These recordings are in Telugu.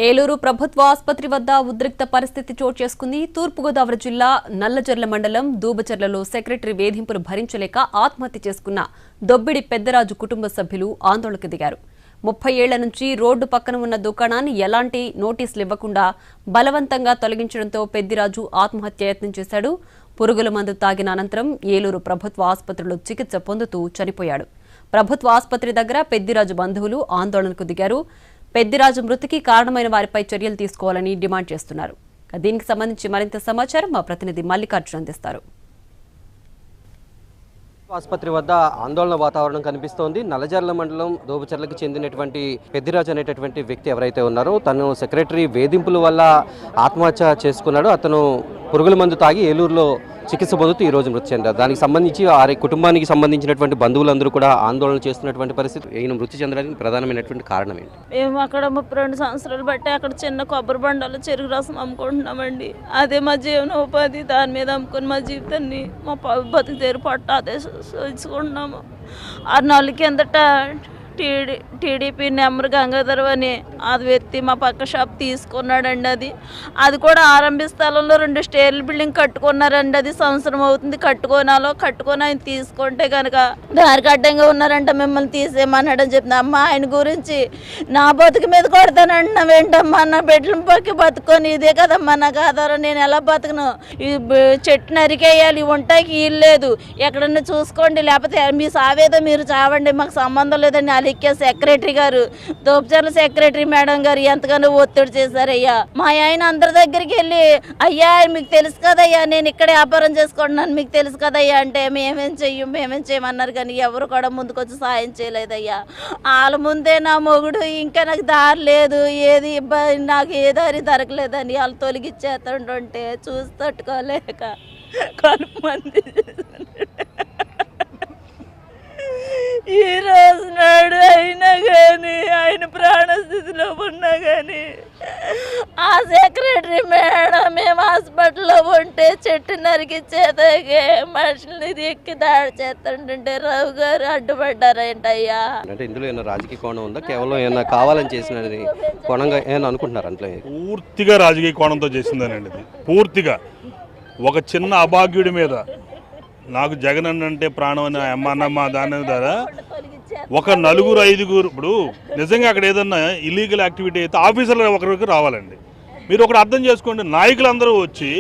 ఏలూరు ప్రభుత్వ ఆసుపత్రి వద్ద ఉద్రిక్త పరిస్థితి చోటు చేసుకుంది. తూర్పుగోదావరి జిల్లా నల్లజర్ల మండలం దూబచర్లలో సెక్రటరీ వేధింపులు భరించలేక ఆత్మహత్య చేసుకున్న దొబ్బిడి పెద్దరాజు కుటుంబ సభ్యులు ఆందోళనకు దిగారు. 30 ఏళ్ల నుంచి రోడ్డు పక్కన ఉన్న దుకాణాన్ని ఎలాంటి నోటీసులు ఇవ్వకుండా బలవంతంగా తొలగించడంతో పెద్దిరాజు ఆత్మహత్య యత్నం చేశాడు. పురుగుల మందు తాగిన అనంతరం ఏలూరు ప్రభుత్వ ఆసుపత్రిలో చికిత్స పొందుతూ చనిపోయాడు. ప్రభుత్వ ఆసుపత్రి దగ్గర పెద్దిరాజు బంధువులు ఆందోళనకు దిగారు. పెద్దిరాజు మృతికి కారణమైన వారిపై చర్యలు తీసుకోవాలని డిమాండ్ చేస్తున్నారు. దీనికి సంబంధించి మరింత సమాచారం మా ప్రతినిధి మల్లికార్జున అందిస్తారు. ఆసుపత్రి వద్ద ఆందోళన వాతావరణం కనిపిస్తోంది. నల్లజర్ల మండలం దోబచర్లకు చెందినటువంటి పెద్దిరాజు అనేటటువంటి వ్యక్తి ఎవరైతే ఉన్నారో తను సెక్రటరీ వేధింపుల వల్ల ఆత్మహత్య చేసుకున్నాడు. అతను పురుగుల మందు తాగి ఏలూరులో చికిత్స పొందుతూ ఈ రోజు మృతి చెందారు. దానికి సంబంధించి వారి కుటుంబానికి సంబంధించినటువంటి బంధువులందరూ కూడా ఆందోళన చేస్తున్నటువంటి పరిస్థితి. ఈయన మృతి చెందడానికి ప్రధానమైనటువంటి కారణం ఏంటి? మేము అక్కడ 32 సంవత్సరాలు బట్టి అక్కడ చిన్న కొబ్బరి బండాలు చెరుకు రసం అమ్ముకుంటున్నామండి. అదే మా జీవనోపాధి. దాని మీద అమ్ముకుని మా జీవితాన్ని మా బతుకు తెరు పట్ట అదే చూసుకుంటున్నాము. 6 నెలల కిందట టీడీపీ నెంబర్ గంగాధర్ అని అది వ్యక్తి మా పక్క షాప్ తీసుకున్నాడండి. అది కూడా ఆరంభ స్థలంలో 2 స్టేర్ల బిల్డింగ్ కట్టుకున్నారండి. అది సంవత్సరం అవుతుంది కట్టుకొని ఆయన తీసుకుంటే కనుక దారికి అడ్డంగా ఉన్నారంట. మిమ్మల్ని తీసేయమన్నాడని చెప్పింది. అమ్మ ఆయన గురించి నా బతుకు మీద కొడతానంటున్నావు ఏంటమ్మా? నా బిడ్డల పక్కి బతుకొని ఇదే కదమ్మా నాకు ఆధారం. నేను ఎలా బతుకును? ఈ చెట్టు నరికేయాలి, ఉంటాకి ఇల్లు లేదు, ఎక్కడన్నా చూసుకోండి, లేకపోతే మీ సావేదో మీరు చావండి, మాకు సంబంధం లేదని అలిక్కే సెక్రటరీ గారు, దోబచర్ల సెక్రటరీ మేడం గారు ఎంతగానో ఒత్తిడి చేశారయ్యా. మా ఆయన అందరి దగ్గరికి వెళ్ళి అయ్యా మీకు తెలుసు కదయ్యా నేను ఇక్కడే వ్యాపారం చేసుకుంటున్నాను, మీకు తెలుసు కదయ్యా అంటే మేమేం చేయమన్నారు. కానీ ఎవరు కూడా ముందుకొచ్చి సాయం చేయలేదయ్యా. వాళ్ళ ముందే నా మొగుడు ఇంకా నాకు దారి లేదు, ఏది నాకు ఏ దారి దొరకలేదని వాళ్ళు తొలగిచ్చేస్తుంటే చూసి తట్టుకోలేక కలుపు మంది ఈ రోజు నాడు అయినా కానీ ఆయన ప్రాణస్థితిలో ఉన్నా కానీ ఆ సెక్రటరీ మేడం మేము హాస్పిటల్లో ఉంటే చెట్టు నరికిచ్చేదాకే మనుషుల్ని ఎక్కి దాడి చేస్తుంటే రావు గారు అడ్డుపడ్డారేంటయ్యా. అంటే ఇందులో ఏమైనా రాజకీయ కోణం ఉందా? కేవలం ఏమైనా కావాలని చేసినది కోణంగా ఏమైనా అనుకుంటున్నారు? అంటే పూర్తిగా రాజకీయ కోణంతో చేసిందేనండి. ఇది పూర్తిగా ఒక చిన్న అభాగ్యుడి మీద నాకు జగన్ అంటే ప్రాణం అని అమ్మన్నమ్మ దాని ద్వారా ఒక 4-5 ఇప్పుడు నిజంగా అక్కడ ఏదన్నా ఇల్లీగల్ యాక్టివిటీ అయితే ఆఫీసర్లు ఒకరికి రావాలండి. మీరు ఒకటి అర్థం చేసుకోండి, నాయకులందరూ వచ్చి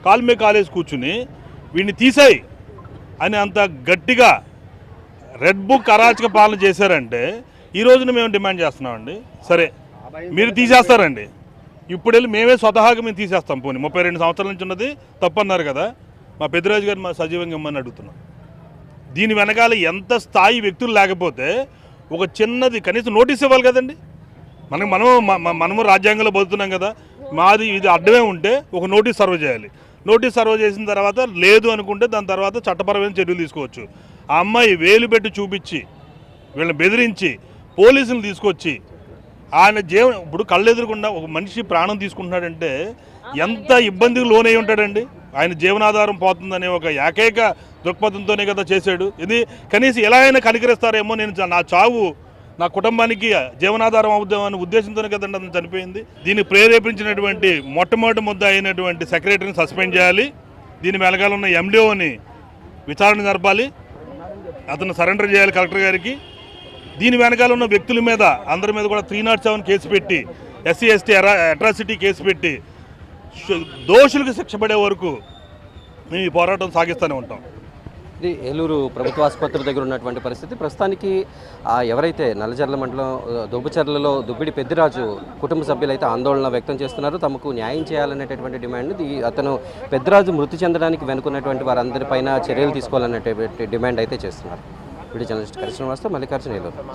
కాలు మీద కాలేసి కూర్చుని వీడిని తీసాయి అని అంత గట్టిగా రెడ్ బుక్ అరాచక పాలన చేశారంటే ఈ రోజున మేము డిమాండ్ చేస్తున్నామండి. సరే మీరు తీసేస్తారండి, ఇప్పుడు వెళ్ళి మేమే స్వతహాగా మేము తీసేస్తాం. పోనీ 32 సంవత్సరాల నుంచి ఉన్నది తప్పన్నారు కదా, మా పెద్దిరాజు గారు మా సజీవంగా ఇమ్మని అడుగుతున్నాం. దీని వెనకాల ఎంత స్థాయి వ్యక్తులు లేకపోతే ఒక చిన్నది కనీసం నోటీస్ ఇవ్వాలి కదండి. మనము రాజ్యాంగంలో బతుకుతున్నాం కదా, మాది ఇది అడ్డమే ఉంటే ఒక నోటీస్ సర్వ్ చేయాలి. నోటీస్ సర్వ్ చేసిన తర్వాత లేదు అనుకుంటే దాని తర్వాత చట్టపరమైన చర్యలు తీసుకోవచ్చు. ఆ అమ్మాయి వేలు పెట్టి చూపించి వీళ్ళని బెదిరించి పోలీసులు తీసుకొచ్చి ఆయన ఇప్పుడు కళ్ళెదురకుండా ఒక మనిషి ప్రాణం తీసుకుంటున్నాడంటే ఎంత ఇబ్బందికి లోనై ఉంటాడండి. ఆయన జీవనాధారం పోతుందనే ఒక ఏకైక దృక్పథంతోనే కదా చేశాడు. ఇది కనీసం ఎలా అయినా కనికరిస్తారేమో, నేను నా చావు నా కుటుంబానికి జీవనాధారం అవుద్దామనే ఉద్దేశంతోనే కదండి అతను చనిపోయింది. దీన్ని ప్రేరేపించినటువంటి మొట్టమొదటి ముద్ద అయినటువంటి సెక్రటరీని సస్పెండ్ చేయాలి. దీని వెనకాల ఉన్న ఎండిఓని విచారణ జరపాలి, అతను సరెండర్ చేయాలి కలెక్టర్ గారికి. దీని వెనకాల ఉన్న వ్యక్తుల మీద అందరి మీద కూడా 307 కేసు పెట్టి SC ST అట్రాసిటీ కేసు పెట్టి దోషులకు శిక్ష పడే వరకు మేము ఈ పోరాటం సాగిస్తూనే ఉంటాం. ఇది ఏలూరు ప్రభుత్వ ఆసుపత్రి దగ్గర ఉన్నటువంటి పరిస్థితి. ప్రస్తుతానికి ఎవరైతే నల్లజర్ల మండలం దోబచర్లలో దుబ్బిడి పెద్దిరాజు కుటుంబ సభ్యులైతే ఆందోళన వ్యక్తం చేస్తున్నారు. తమకు న్యాయం చేయాలనేటటువంటి డిమాండ్. అతను పెద్దిరాజు మృతి చెందడానికి వెనుకున్నటువంటి వారందరిపైన చర్యలు తీసుకోవాలనేటువంటి డిమాండ్ అయితే చేస్తున్నారు. వీడియో జర్నలిస్ట్ కృష్ణ వాస్తవ మల్లికార్జున ఏలూరు.